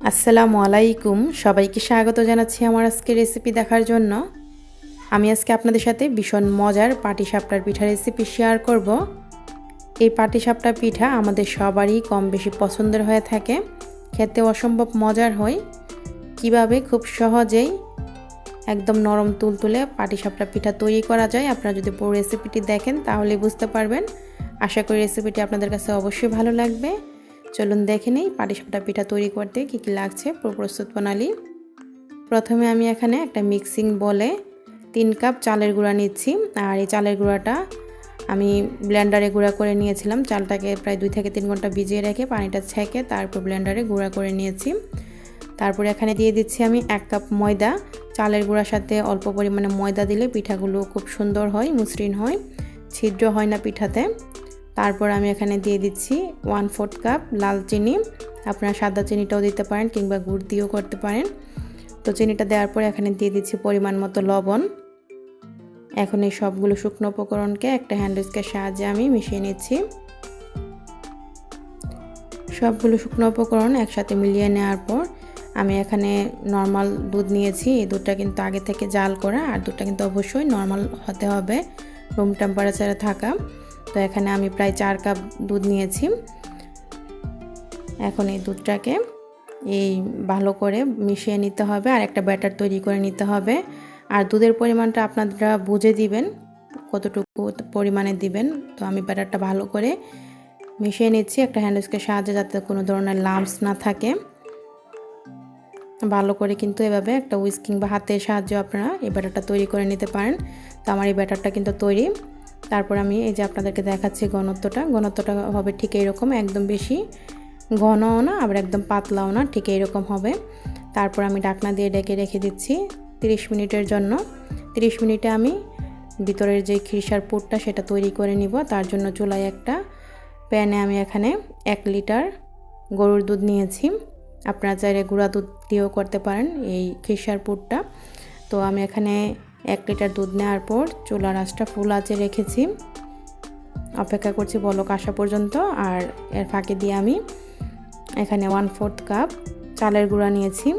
আসসালামু আলাইকুম, সবাইকে স্বাগত জানাচ্ছি আমার আজকের রেসিপি দেখার জন্য। আমি আজকে আপনাদের সাথে ভীষণ মজার পাটিসাপটার পিঠা রেসিপি শেয়ার করব। এই পাটিসাপটা পিঠা আমাদের সবারই কম বেশি পছন্দের হয়ে থাকে, খেতে অসম্ভব মজার হয়। কিভাবে খুব সহজেই একদম নরম তুলতুলে পাটিসাপটা পিঠা তৈরি করা যায়, আপনারা যদি পুরো রেসিপিটি দেখেন তাহলে বুঝতে পারবেন। আশা করি রেসিপিটি আপনাদের কাছে অবশ্যই ভালো লাগবে। চলুন দেখে নেই পাটিসাপটা পিঠা তৈরি করতে কী কী লাগছে, পুরো প্রস্তুত প্রণালী। প্রথমে আমি এখানে একটা মিক্সিং বলে 3 কাপ চালের গুঁড়া নিচ্ছি। আর এই চালের গুঁড়াটা আমি ব্লেন্ডারে গুঁড়া করে নিয়েছিলাম। চালটাকে প্রায় 2 থেকে 3 ঘন্টা ভিজিয়ে রেখে পানিটা ছেঁকে তারপর ব্লেন্ডারে গুঁড়া করে নিয়েছি। তারপরে এখানে দিয়ে দিচ্ছি আমি 1 কাপ ময়দা। চালের গুঁড়ার সাথে অল্প পরিমাণে ময়দা দিলে পিঠাগুলো খুব সুন্দর হয়, মসৃণ হয়, ছিদ্র হয় না পিঠাতে। তারপর আমি এখানে দিয়ে দিচ্ছি 1/4 কাপ লাল চিনি। আপনারা সাদা চিনিটাও দিতে পারেন কিংবা গুড় দিয়েও করতে পারেন। তো চিনিটা দেওয়ার পর এখানে দিয়ে দিচ্ছি পরিমাণ মতো লবণ। এখন এই সবগুলো শুকনো উপকরণকে একটা হ্যান্ড উইস্কের সাহায্যে আমি মিশিয়ে নিচ্ছি। সবগুলো শুকনো উপকরণ একসাথে মিলিয়ে নেওয়ার পর আমি এখানে নর্মাল দুধ নিয়েছি। এই দুধটা কিন্তু আগে থেকে জাল করা, আর দুধটা কিন্তু অবশ্যই নর্মাল হতে হবে, রুম টেম্পারেচারে থাকা। তো এখানে আমি প্রায় 4 কাপ দুধ নিয়েছি। এখন এই দুধটাকে এই ভালো করে মিশিয়ে নিতে হবে আর একটা ব্যাটার তৈরি করে নিতে হবে। আর দুধের পরিমাণটা আপনারা বুঝে দিবেন কতটুকু পরিমাণে দিবেন। তো আমি ব্যাটারটা ভালো করে মিশিয়ে নিচ্ছি একটা হ্যান্ড উইস্কের সাহায্যে, যাতে কোনো ধরনের লাম্পস না থাকে। ভালো করে কিন্তু এভাবে একটা উইস্কিং বা হাতের সাহায্যে আপনারা এই ব্যাটারটা তৈরি করে নিতে পারেন। তো আমার এই ব্যাটারটা কিন্তু তৈরি। তারপর আমি এই যে আপনাদেরকে দেখাচ্ছি ঘনত্বটা হবে ঠিক এইরকম, একদম বেশি ঘনও না আবার একদম পাতলাও না, ঠিক এইরকম হবে। তারপর আমি ঢাকনা দিয়ে ঢেকে রেখে দিচ্ছি 30 মিনিটের জন্য। 30 মিনিটে আমি ভিতরের যে খিরসার পুরটা সেটা তৈরি করে নিব। তার জন্য চুলায় একটা প্যানে আমি এখানে 1 লিটার গরুর দুধ নিয়েছি। আপনারা চাইলে গুঁড়া দুধ দিয়েও করতে পারেন এই খিরসার পুরটা। তো আমি এখানে 1 লিটার দুধ নেওয়ার পর চুলার আঁচটা ফুল আঁচে রেখেছি, অপেক্ষা করছি বলক আসা পর্যন্ত। আর এর ফাঁকে দিয়ে আমি এখানে 1/4 কাপ চালের গুঁড়া নিয়েছি।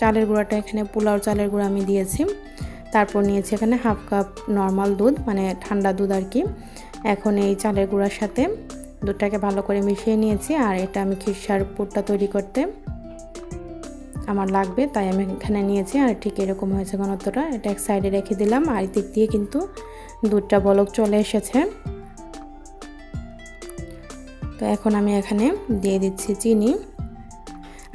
চালের গুঁড়াটা এখানে পোলাও চালের গুঁড়া আমি দিয়েছি। তারপর নিয়েছি এখানে 1/2 কাপ নর্মাল দুধ, মানে ঠান্ডা দুধ আর কি। এখন এই চালের গুঁড়ার সাথে দুধটাকে ভালো করে মিশিয়ে নিয়েছি। আর এটা আমি খিরসার পুরটা তৈরি করতে আমার লাগবে, তাই আমি এখানে নিয়েছি। আর ঠিক এরকম হয়েছে ঘনত্বটা। এটা এক সাইডে রেখে দিলাম। আর দিক দিয়ে কিন্তু দুধটা বলক চলে এসেছে। তো এখন আমি এখানে দিয়ে দিচ্ছি চিনি।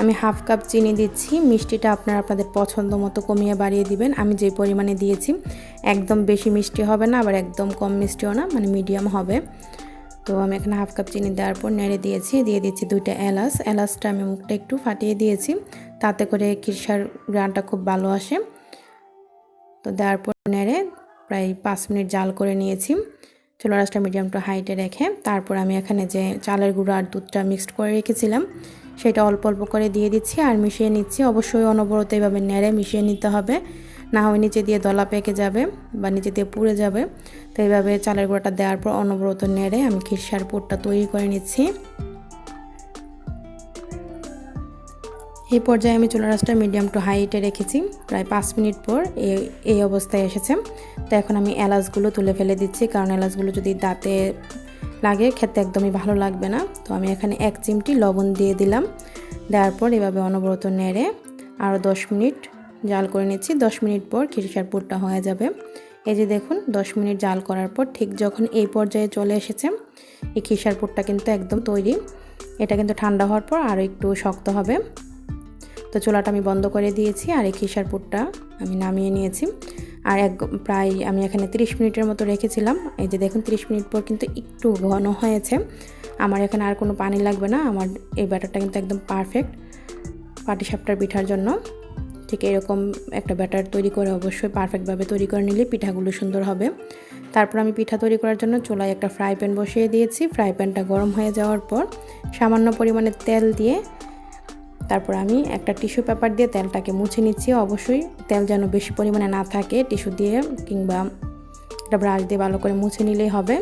আমি 1/2 কাপ চিনি দিচ্ছি। মিষ্টিটা আপনারা আপনাদের পছন্দ মতো কমিয়ে বাড়িয়ে দিবেন। আমি যে পরিমাণে দিয়েছি একদম বেশি মিষ্টি হবে না, আবার একদম কম মিষ্টিও না, মানে মিডিয়াম হবে। তো আমি এখানে 1/2 কাপ চিনি দেওয়ার পর নেড়ে দিয়েছি। দিয়ে দিচ্ছি 2টা এলাচ। এলাচটা আমি মুখটা একটু ফাটিয়ে দিয়েছি, তাতে করে খিরসার গ্রানটা খুব ভালো আসে। তো দেওয়ার পর নেড়ে প্রায় 5 মিনিট জাল করে নিয়েছি চুলার আঁচটা মিডিয়াম টু হাইটে রেখে। তারপর আমি এখানে যে চালের গুঁড়ো আর দুধটা মিক্সড করে রেখেছিলাম সেটা অল্প অল্প করে দিয়ে দিচ্ছি আর মিশিয়ে নিচ্ছি। অবশ্যই অনবরত এইভাবে নেড়ে মিশিয়ে নিতে হবে, না হয় নিচে দিয়ে দলা পেকে যাবে বা নিচে দিয়ে পুড়ে যাবে। তো এইভাবে চালের গুঁড়োটা দেওয়ার পর অনবরত নেড়ে আমি খিরসার পুরটা তৈরি করে নিচ্ছি। এই পর্যায়ে আমি চুলার আঁচটা মিডিয়াম টু হাইটে রেখেছি। প্রায় 5 মিনিট পর এই অবস্থায় এসেছে। তো এখন আমি এলাচগুলো তুলে ফেলে দিচ্ছি, কারণ এলাচগুলো যদি দাঁতে লাগে খেতে একদমই ভালো লাগবে না। তো আমি এখানে 1 চিমটি লবণ দিয়ে দিলাম। দেওয়ার পর এভাবে অনবরত নেড়ে আরও 10 মিনিট জাল করে নিচ্ছি। 10 মিনিট পর খিরসার পুরটা হয়ে যাবে। এই যে দেখুন 10 মিনিট জাল করার পর ঠিক যখন এই পর্যায়ে চলে এসেছে, এই খিরসার পুরটা কিন্তু একদম তৈরি। এটা কিন্তু ঠান্ডা হওয়ার পর আরও একটু শক্ত হবে। তো চুলাটা আমি বন্ধ করে দিয়েছি আর এই খিরসার পুরটা আমি নামিয়ে নিয়েছি। আর প্রায় আমি এখানে 30 মিনিটের মতো রেখেছিলাম। এই যে দেখুন 30 মিনিট পর কিন্তু একটু ঘন হয়েছে। আমার এখানে আর কোনো পানি লাগবে না। আমার এই ব্যাটারটা কিন্তু একদম পারফেক্ট পাটিসাপটার পিঠার জন্য। ঠিক এরকম একটা ব্যাটার তৈরি করে অবশ্যই পারফেক্টভাবে তৈরি করে নিলে পিঠাগুলো সুন্দর হবে। তারপর আমি পিঠা তৈরি করার জন্য চুলায় একটা ফ্রাই প্যান বসিয়ে দিয়েছি। ফ্রাই প্যানটা গরম হয়ে যাওয়ার পর সামান্য পরিমাণে তেল দিয়ে তারপর আমি একটা টিস্যু পেপার দিয়ে তেলটাকে মুছে নিচ্ছি। অবশ্যই তেল যেন বেশি পরিমাণে না থাকে, টিস্যু দিয়ে কিংবা একটা ব্রাশ দিয়ে ভালো করে মুছে নিলেই হবে।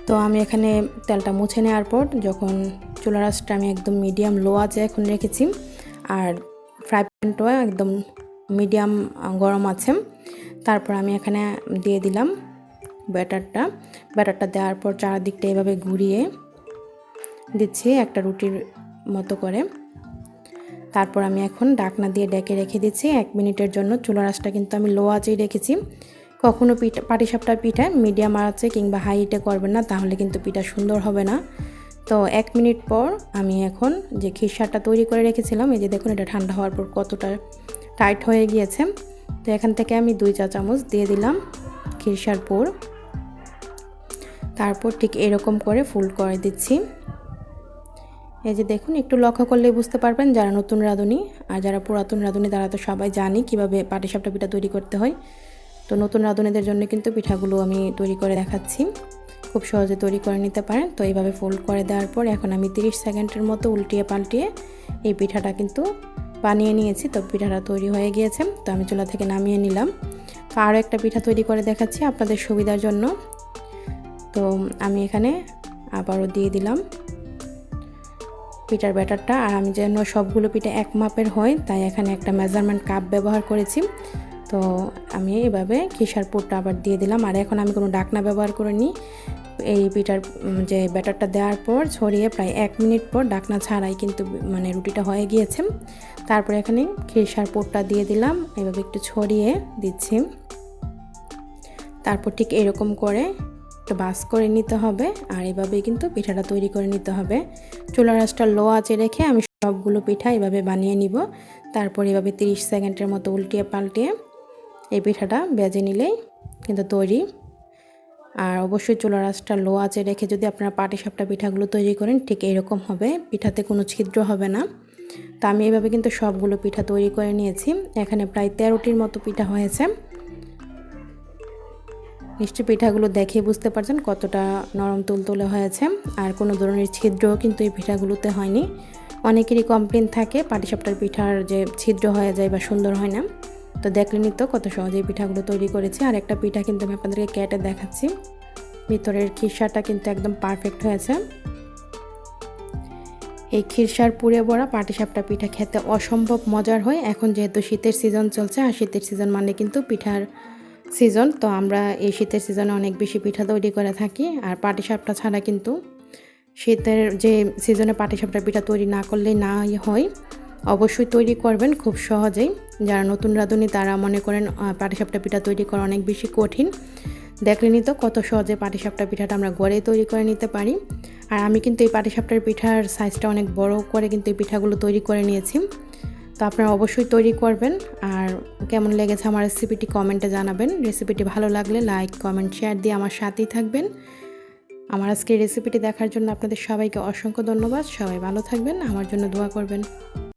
তো আমি এখানে তেলটা মুছে নেওয়ার পর যখন চুলার আঁচটা আমি একদম মিডিয়াম লো আছে এখন রেখেছি, আর ফ্রাই প্যানটাও একদম মিডিয়াম গরম আছে। তারপর আমি এখানে দিয়ে দিলাম ব্যাটারটা দেওয়ার পর চারদিকটা এভাবে ঘুরিয়ে দিচ্ছি একটা রুটির মতো করে। তারপর আমি এখন ঢাকনা দিয়ে ঢেকে রেখে দিচ্ছি 1 মিনিটের জন্য। চুলার আঁচটা কিন্তু আমি লো আঁচেই রেখেছি। কখনো পাটিসাপটার পিঠা মিডিয়াম আঁচে কিংবা হাই হিটে করবেন না, তাহলে কিন্তু পিঠা সুন্দর হবে না। তো 1 মিনিট পর আমি এখন যে খিরসাটা তৈরি করে রেখেছিলাম, এই যে দেখুন এটা ঠান্ডা হওয়ার পর কতটা টাইট হয়ে গিয়েছে। তো এখান থেকে আমি 2 চা চামচ দিয়ে দিলাম খিরসার পুর। তারপর ঠিক এরকম করে ফোল্ড করে দিচ্ছি। এই যে দেখুন, একটু লক্ষ্য করলেই বুঝতে পারবেন যারা নতুন রাঁধুনি আর যারা পুরাতন রাঁধুনি তারা তো সবাই জানি কিভাবে পাটিসাপটা পিঠা তৈরি করতে হয়। তো নতুন রাঁধুনিদের জন্য কিন্তু পিঠাগুলো আমি তৈরি করে দেখাচ্ছি, খুব সহজে তৈরি করে নিতে পারেন। তো এইভাবে ফোল্ড করে দেওয়ার পর এখন আমি 30 সেকেন্ডের মতো উল্টিয়ে পাল্টিয়ে এই পিঠাটা কিন্তু বানিয়ে নিয়েছি। তো পিঠাটা তৈরি হয়ে গিয়েছে, তো আমি চুলা থেকে নামিয়ে নিলাম। তো আরও একটা পিঠা তৈরি করে দেখাচ্ছি আপনাদের সুবিধার জন্য। তো আমি এখানে আবারও দিয়ে দিলাম পিঠার ব্যাটারটা, আর আমি যেন সবগুলো পিঠা এক মাপের হয় তাই এখানে একটা মেজারমেন্ট কাপ ব্যবহার করেছি। তো আমি এভাবে খিরসার পুরটা আবার দিয়ে দিলাম, আর এখন আমি কোনো ঢাকনা ব্যবহার করিনি। এই পিঠার যে ব্যাটারটা দেওয়ার পর ছড়িয়ে প্রায় 1 মিনিট পর ঢাকনা ছাড়াই কিন্তু মানে রুটিটা হয়ে গিয়েছে। তারপর এখানে খিরসার পুরটা দিয়ে দিলাম, এভাবে একটু ছড়িয়ে দিচ্ছি। তারপর ঠিক এরকম করে একটু বাস করে নিতে হবে, আর এভাবেই কিন্তু পিঠাটা তৈরি করে নিতে হবে। চুলার আঁচটা লো আঁচে রেখে আমি সবগুলো পিঠা এভাবে বানিয়ে নিব। তারপর এভাবে 30 সেকেন্ডের মতো উল্টিয়ে পাল্টিয়ে এই পিঠাটা ভেজে নিলেই কিন্তু তৈরি। আর অবশ্যই চুলার আঁচটা লো আঁচে রেখে যদি আপনারা পাটিসাপটা পিঠাগুলো তৈরি করেন ঠিক এরকম হবে, পিঠাতে কোনো ছিদ্র হবে না। তো আমি এভাবে কিন্তু সবগুলো পিঠা তৈরি করে নিয়েছি। এখানে প্রায় 13টির মতো পিঠা হয়েছে। নিশ্চয়ই পিঠাগুলো দেখে বুঝতে পারছেন কতটা নরম তুলতুলে হয়েছে, আর কোনো ধরনের ছিদ্রও কিন্তু এই পিঠাগুলোতে হয়নি। অনেকেরই কমপ্লেন থাকে পাটিসাপটার পিঠার যে ছিদ্র হয়ে যায় বা সুন্দর হয় না। তো দেখলেনই তো কত সহজেই পিঠাগুলো তৈরি করেছি। আর একটা পিঠা কিন্তু আমি আপনাদেরকে কেটে দেখাচ্ছি, ভিতরের খিরসাটা কিন্তু একদম পারফেক্ট হয়েছে। এই খিরসার পুরে ভরা পাটিসাপটা পিঠা খেতে অসম্ভব মজার হয়। এখন যেহেতু শীতের সিজন চলছে, আর শীতের সিজন মানে কিন্তু পিঠার সিজন, তো আমরা এই শীতের সিজনে অনেক বেশি পিঠা তৈরি করে থাকি। আর পাটিসাপটা ছাড়া কিন্তু শীতের যে সিজনে পাটিসাপটা পিঠা তৈরি না করলেই না হয়। অবশ্যই তৈরি করবেন খুব সহজেই। যারা নতুন রাঁধুনি তারা মনে করেন পাটিসাপটা পিঠা তৈরি করা অনেক বেশি কঠিন। দেখলেনই তো কত সহজে পাটিসাপটা পিঠাটা আমরা ঘরেই তৈরি করে নিতে পারি। আর আমি কিন্তু এই পাটিসাপটার পিঠার সাইজটা অনেক বড় করে কিন্তু এই পিঠাগুলো তৈরি করে নিয়েছি। তো আপনারা অবশ্যই তৈরি করবেন। আর কেমন লেগেছে আমার রেসিপিটি কমেন্টে জানাবেন। রেসিপিটি ভালো লাগলে লাইক কমেন্ট শেয়ার দিয়ে আমার সাথেই থাকবেন। আমার আজকের রেসিপিটি দেখার জন্য আপনাদের সবাইকে অসংখ্য ধন্যবাদ। সবাই ভালো থাকবেন, আমার জন্য দোয়া করবেন।